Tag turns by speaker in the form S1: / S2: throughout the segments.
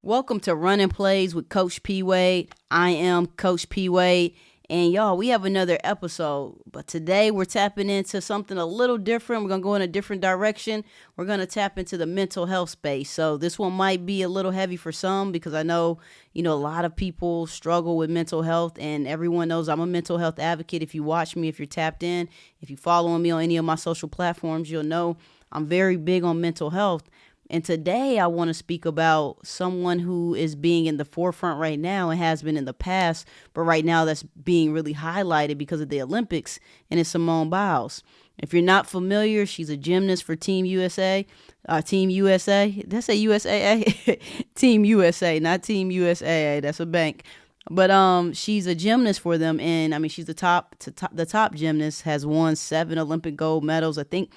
S1: Welcome to Running Plays with Coach P. Wade. I am Coach P. Wade. And y'all, we have another episode. But today we're tapping into something a little different. We're going to go in a different direction. We're going to tap into the mental health space. So this one might be a little heavy for some because I know, a lot of people struggle with mental health. And everyone knows I'm a mental health advocate. If you watch me, if you're tapped in, if you follow me on any of my social platforms, you'll know I'm very big on mental health. And today I want to speak about someone who is being in the forefront right now and has been in the past, but right now that's being really highlighted because of the Olympics, and it's Simone Biles. If you're not familiar, she's a gymnast for Team USA. Team USA, did I say USAA? Team USA, not Team USAA. That's a bank. But she's a gymnast for them, and I mean she's the top gymnast. Has won 7 Olympic gold medals. I think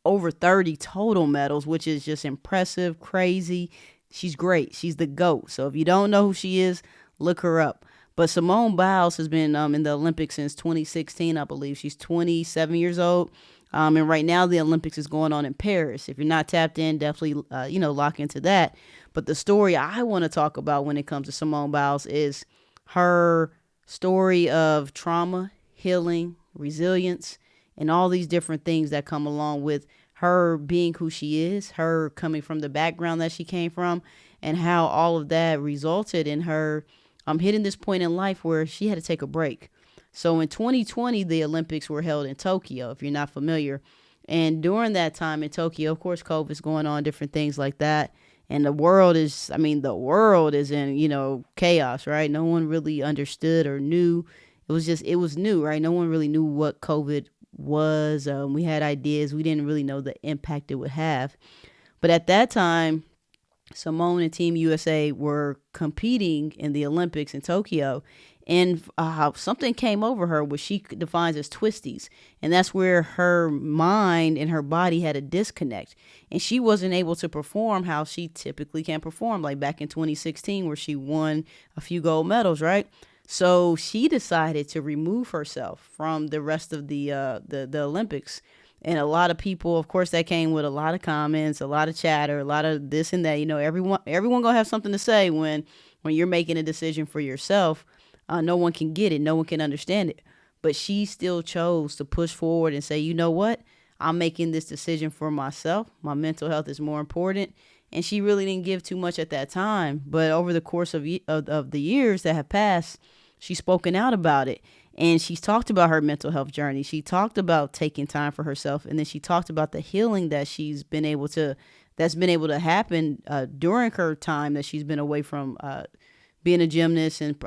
S1: over 30 total medals, which is just impressive, crazy. She's great. She's the GOAT. So if you don't know who she is, look her up. But Simone Biles has been in the Olympics since 2016, I believe. She's 27 years old. And right now the Olympics is going on in Paris. If you're not tapped in, definitely, lock into that. But the story I want to talk about when it comes to Simone Biles is her story of trauma, healing, resilience, and all these different things that come along with her being who she is, her coming from the background that she came from, and how all of that resulted in her hitting this point in life where she had to take a break. So in 2020, the Olympics were held in Tokyo, if you're not familiar. And during that time in Tokyo, of course, COVID's going on, different things like that. And the world is in, chaos, right? No one really understood or knew. It was new, right? No one really knew what COVID was. We had ideas. We didn't really know the impact it would have. But at that time, Simone and Team USA were competing in the Olympics in Tokyo, and something came over her, which she defines as twisties. And that's where her mind and her body had a disconnect. And she wasn't able to perform how she typically can perform, like back in 2016, where she won a few gold medals, right? So she decided to remove herself from the rest of the Olympics. And a lot of people, of course, that came with a lot of comments, a lot of chatter, a lot of this and that. Everyone gonna have something to say when you're making a decision for yourself. No one can get it. No one can understand it. But she still chose to push forward and say, you know what? I'm making this decision for myself. My mental health is more important. And she really didn't give too much at that time. But over the course of the years that have passed, she's spoken out about it. And she's talked about her mental health journey. She talked about taking time for herself. And then she talked about the healing that that's been able to happen during her time that she's been away from being a gymnast and,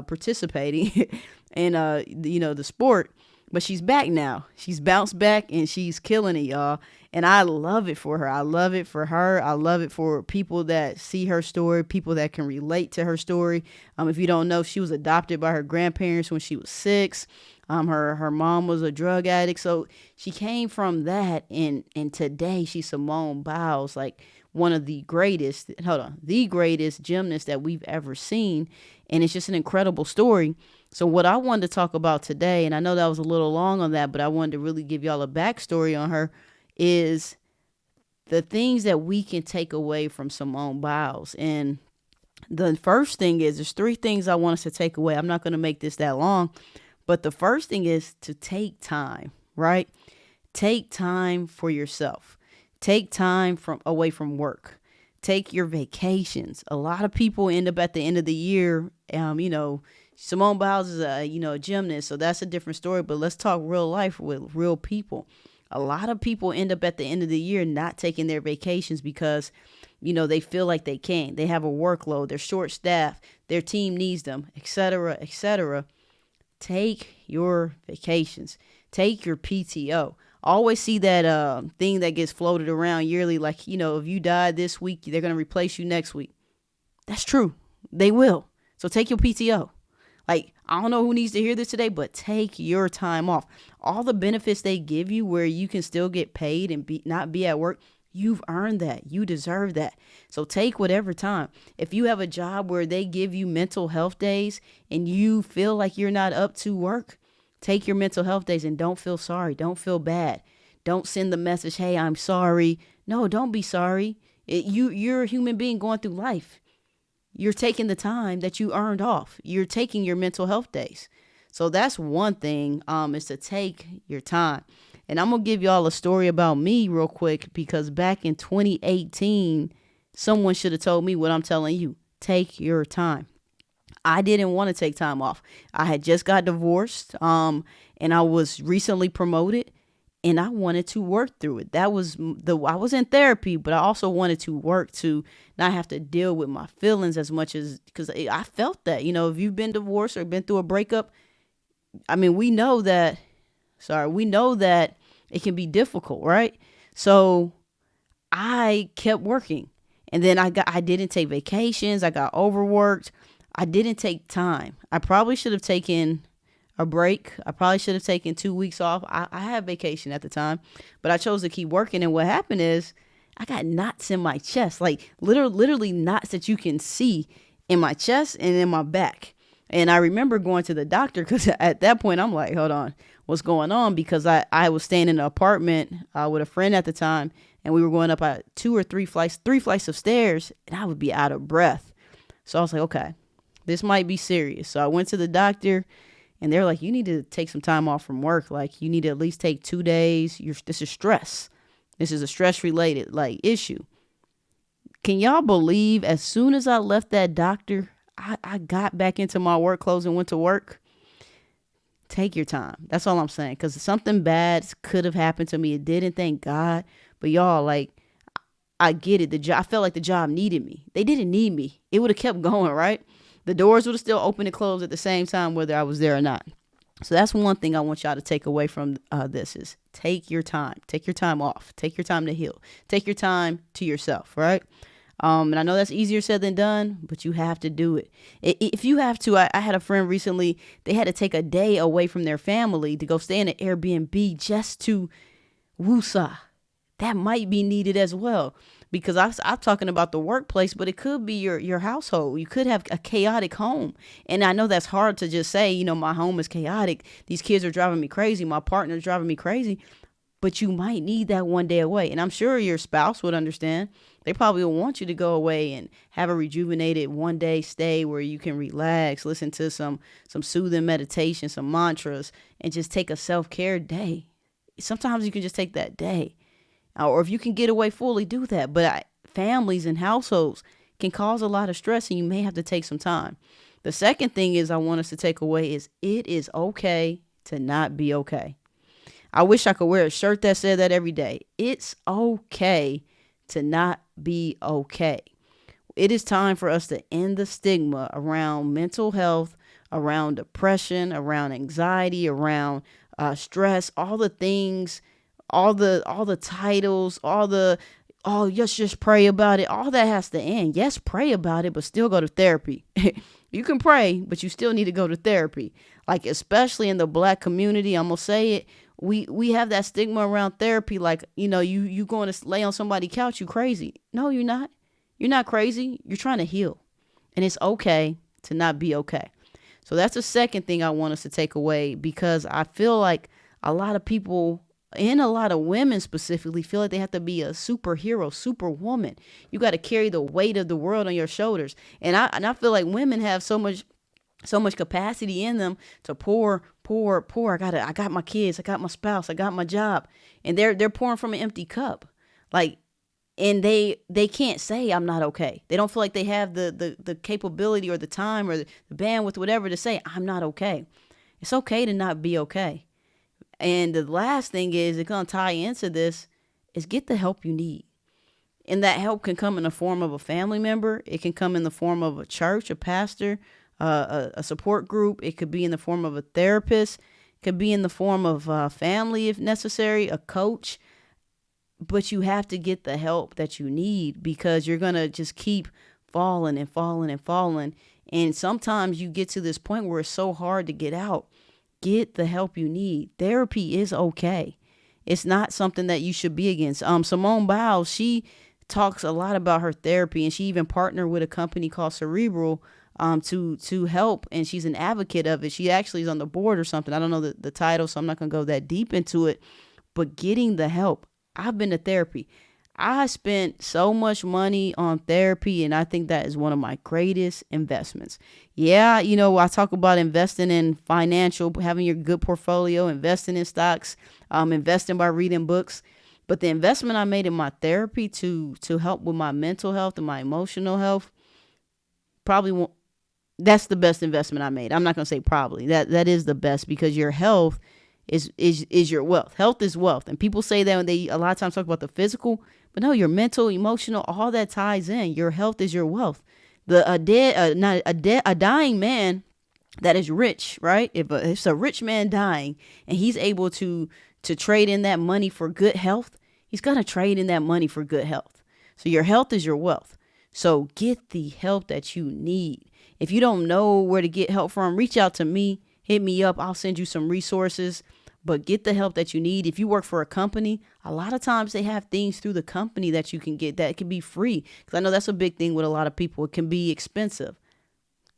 S1: participating in, the sport. But she's back now. She's bounced back and she's killing it, y'all. And I love it for her. I love it for her. I love it for people that see her story, people that can relate to her story. If you don't know, she was adopted by her grandparents when she was 6. Her mom was a drug addict. So she came from that. And today she's Simone Biles, like one of the greatest gymnasts that we've ever seen. And it's just an incredible story. So what I wanted to talk about today, and I know that was a little long on that, but I wanted to really give y'all a backstory on her, is the things that we can take away from Simone Biles. And the first thing is, there's 3 things I want us to take away. I'm not going to make this that long, but the first thing is to take time, right? Take time for yourself. Take time away from work. Take your vacations. A lot of people end up at the end of the year, Simone Biles is a gymnast, so that's a different story. But let's talk real life with real people. A lot of people end up at the end of the year not taking their vacations because, they feel like they can't. They have a workload. They're short staffed. Their team needs them, etc., etc. Take your vacations. Take your PTO. Always see that thing that gets floated around yearly, like, if you die this week, they're going to replace you next week. That's true. They will. So take your PTO. Like, I don't know who needs to hear this today, but take your time off. All the benefits they give you where you can still get paid and not be at work, you've earned that. You deserve that. So take whatever time. If you have a job where they give you mental health days and you feel like you're not up to work, take your mental health days and don't feel sorry. Don't feel bad. Don't send the message, hey, I'm sorry. No, don't be sorry. You're a human being going through life. You're taking the time that you earned off. You're taking your mental health days. So that's one thing, is to take your time. And I'm going to give y'all a story about me real quick, because back in 2018, someone should have told me what I'm telling you. Take your time. I didn't want to take time off. I had just got divorced, and I was recently promoted, and I wanted to work through it. I was in therapy, but I also wanted to work to not have to deal with my feelings as much, as because I felt that, if you've been divorced or been through a breakup, I mean, we know that it can be difficult, right? So I kept working, and then I didn't take vacations. I got overworked. I didn't take time. I probably should have taken a break. I probably should have taken 2 weeks off. I had vacation at the time, but I chose to keep working. And what happened is I got knots in my chest, like literally knots that you can see in my chest and in my back. And I remember going to the doctor, because at that point I'm like, hold on, what's going on? Because I was staying in an apartment with a friend at the time, and we were going up 3 flights of stairs, and I would be out of breath. So I was like, okay, this might be serious. So I went to the doctor, and they're like, you need to take some time off from work. Like, you need to at least take 2 days. This is stress. This is a stress-related issue. Can y'all believe, as soon as I left that doctor, I got back into my work clothes and went to work? Take your time. That's all I'm saying. Because something bad could have happened to me. It didn't, thank God. But y'all, I get it. I felt like the job needed me. They didn't need me. It would have kept going, right? The doors would have still opened and closed at the same time, whether I was there or not. So that's one thing I want y'all to take away from this is take your time. Take your time off. Take your time to heal. Take your time to yourself, right? And I know that's easier said than done, but you have to do it. If you have to, I had a friend recently, they had to take a day away from their family to go stay in an Airbnb just to woosah. That might be needed as well, because I'm talking about the workplace, but it could be your household. You could have a chaotic home. And I know that's hard to just say, my home is chaotic. These kids are driving me crazy. My partner's driving me crazy. But you might need that one day away. And I'm sure your spouse would understand. They probably will want you to go away and have a rejuvenated one day stay where you can relax, listen to some soothing meditation, some mantras, and just take a self-care day. Sometimes you can just take that day. Or if you can get away fully, do that. But families and households can cause a lot of stress, and you may have to take some time. The second thing is I want us to take away is it is okay to not be okay. I wish I could wear a shirt that said that every day. It's okay to not be okay. It is time for us to end the stigma around mental health, around depression, around anxiety, around stress, all the things, all the titles, yes, just pray about it. All that has to end. Yes, pray about it, but still go to therapy. You can pray, but you still need to go to therapy. Especially in the Black community, I'm going to say it. We have that stigma around therapy. You going to lay on somebody's couch, you crazy. No, you're not. You're not crazy. You're trying to heal. And it's okay to not be okay. So that's the second thing I want us to take away, because I feel like a lot of people, and a lot of women specifically, feel like they have to be a superhero, superwoman. You got to carry the weight of the world on your shoulders. And I feel like women have so much capacity in them to pour. I got my kids, I got my spouse, I got my job, and they're pouring from an empty cup. And they can't say I'm not okay. They don't feel like they have the capability or the time or the bandwidth, whatever, to say I'm not okay. It's okay to not be okay. And the last thing is, it's going to tie into this, is get the help you need. And that help can come in the form of a family member. It can come in the form of a church, a pastor, a support group. It could be in the form of a therapist. It could be in the form of family if necessary, a coach. But you have to get the help that you need, because you're going to just keep falling and falling and falling. And sometimes you get to this point where it's so hard to get out. Get the help you need. Therapy is okay. It's not something that you should be against. Simone Biles, she talks a lot about her therapy, and she even partnered with a company called Cerebral to help, and she's an advocate of it. She actually is on the board or something. I don't know the title, so I'm not going to go that deep into it. But getting the help. I've been to therapy. I spent so much money on therapy, and I think that is one of my greatest investments. Yeah, I talk about investing in financial, having your good portfolio, investing in stocks, investing by reading books. But the investment I made in my therapy to help with my mental health and my emotional health probably won't. That's the best investment I made. I'm not gonna say probably. That is the best, because your health is your wealth. Health is wealth, and people say that when they a lot of times talk about the physical, but no, your mental, emotional, all that ties in. Your health is your wealth. A dying man that is rich, right? If it's a rich man dying and he's able to trade in that money for good health, he's gonna trade in that money for good health. So your health is your wealth. So get the help that you need. If you don't know where to get help from, reach out to me, hit me up. I'll send you some resources, but get the help that you need. If you work for a company, a lot of times they have things through the company that you can get that can be free. Because I know that's a big thing with a lot of people. It can be expensive.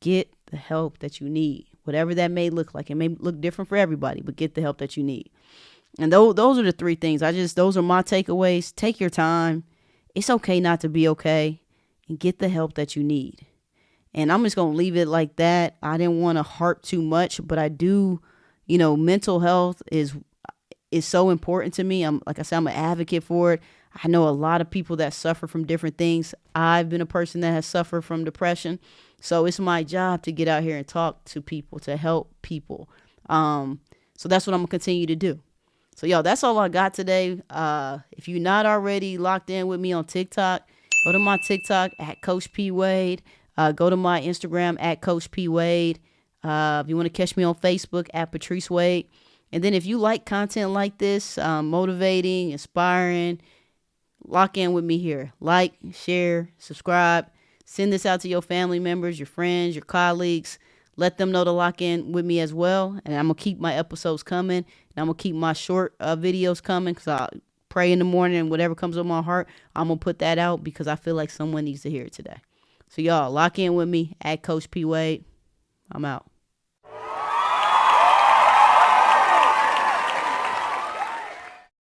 S1: Get the help that you need, whatever that may look like. It may look different for everybody, but get the help that you need. And those are the three things. Those are my takeaways. Take your time. It's okay not to be okay, and get the help that you need. And I'm just going to leave it like that. I didn't want to harp too much, but I do, mental health is so important to me. Like I said, I'm an advocate for it. I know a lot of people that suffer from different things. I've been a person that has suffered from depression. So it's my job to get out here and talk to people, to help people. So that's what I'm going to continue to do. So, y'all, that's all I got today. If you're not already locked in with me on TikTok, go to my TikTok at Coach P. Wade. Go to my Instagram at Coach P. Wade. If you want to catch me on Facebook at Patrice Wade. And then if you like content like this, motivating, inspiring, lock in with me here. Like, share, subscribe. Send this out to your family members, your friends, your colleagues. Let them know to lock in with me as well. And I'm going to keep my episodes coming. And I'm going to keep my short videos coming, because I pray in the morning, and whatever comes on my heart, I'm going to put that out because I feel like someone needs to hear it today. So y'all, lock in with me at Coach P. Wade. I'm out.